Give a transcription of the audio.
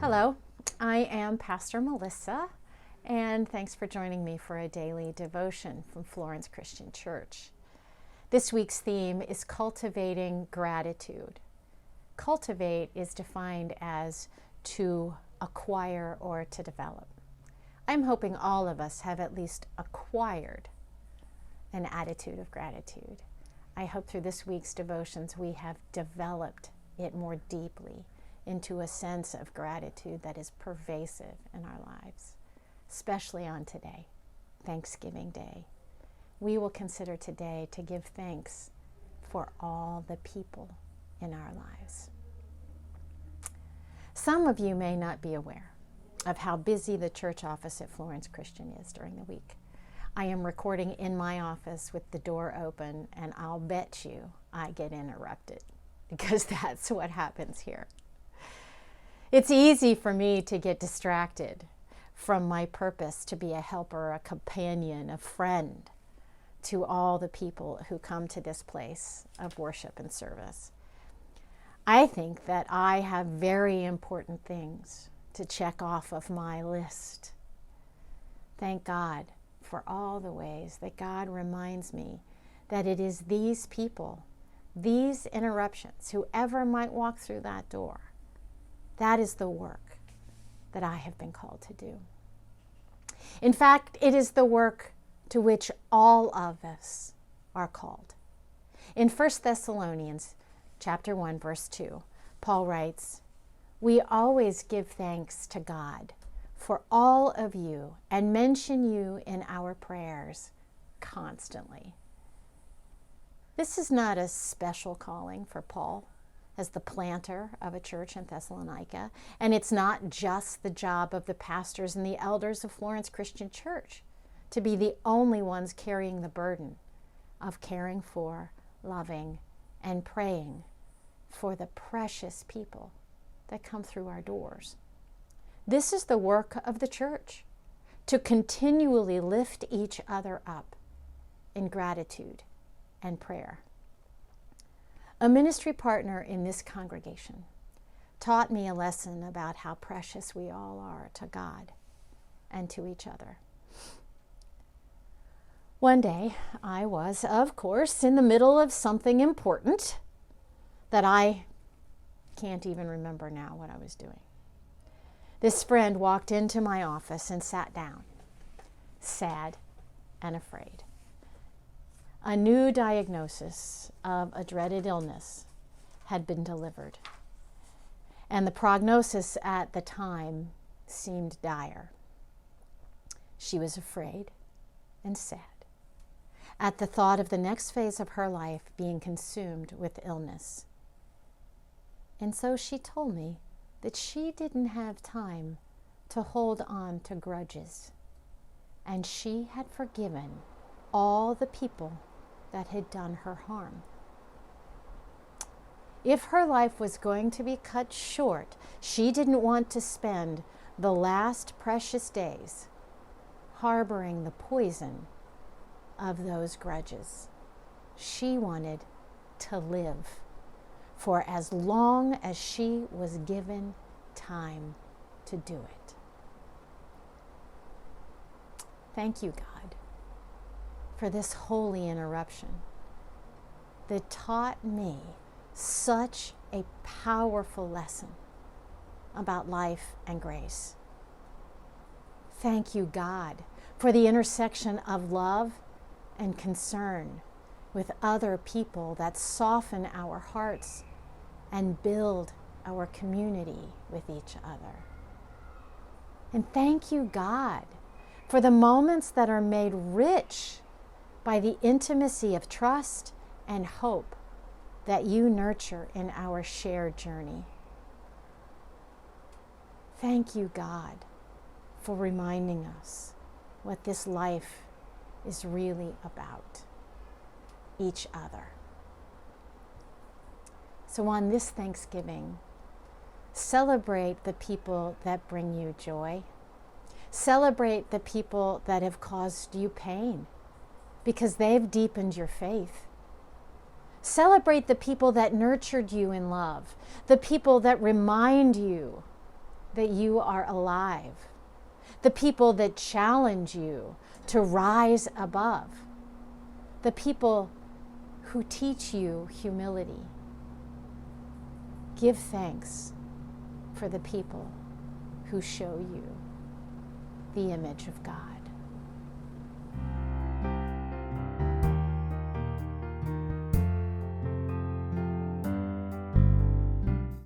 Hello, I am Pastor Melissa, and thanks for joining me for a daily devotion from Florence Christian Church. This week's theme is cultivating gratitude. Cultivate is defined as to acquire or to develop. I'm hoping all of us have at least acquired an attitude of gratitude. I hope through this week's devotions we have developed it more deeply into a sense of gratitude that is pervasive in our lives, especially on today, Thanksgiving Day. We will consider today to give thanks for all the people in our lives. Some of you may not be aware of how busy the church office at Florence Christian is during the week. I am recording in my office with the door open, and I'll bet you I get interrupted because that's what happens here. It's easy for me to get distracted from my purpose to be a helper, a companion, a friend to all the people who come to this place of worship and service. I think that I have very important things to check off of my list. Thank God for all the ways that God reminds me that it is these people, these interruptions, whoever might walk through that door, that is the work that I have been called to do. In fact, it is the work to which all of us are called. In 1 Thessalonians chapter 1, verse 2, Paul writes, "We always give thanks to God for all of you and mention you in our prayers constantly." This is not a special calling for Paul as the planter of a church in Thessalonica, and it's not just the job of the pastors and the elders of Florence Christian Church to be the only ones carrying the burden of caring for, loving, and praying for the precious people that come through our doors. This is the work of the church, to continually lift each other up in gratitude and prayer. A ministry partner in this congregation taught me a lesson about how precious we all are to God and to each other. One day, I was, of course, in the middle of something important that I can't even remember now what I was doing. This friend walked into my office and sat down, sad and afraid. A new diagnosis of a dreaded illness had been delivered, and the prognosis at the time seemed dire. She was afraid and sad at the thought of the next phase of her life being consumed with illness. And so she told me that she didn't have time to hold on to grudges, and she had forgiven all the people that had done her harm. If her life was going to be cut short, she didn't want to spend the last precious days harboring the poison of those grudges. She wanted to live for as long as she was given time to do it. Thank you, God, for this holy interruption that taught me such a powerful lesson about life and grace. Thank you, God, for the intersection of love and concern with other people that soften our hearts and build our community with each other. And thank you, God, for the moments that are made rich by the intimacy of trust and hope that you nurture in our shared journey. Thank you, God, for reminding us what this life is really about, each other. So on this Thanksgiving, celebrate the people that bring you joy. Celebrate the people that have caused you pain, because they've deepened your faith. Celebrate the people that nurtured you in love, the people that remind you that you are alive, the people that challenge you to rise above, the people who teach you humility. Give thanks for the people who show you the image of God.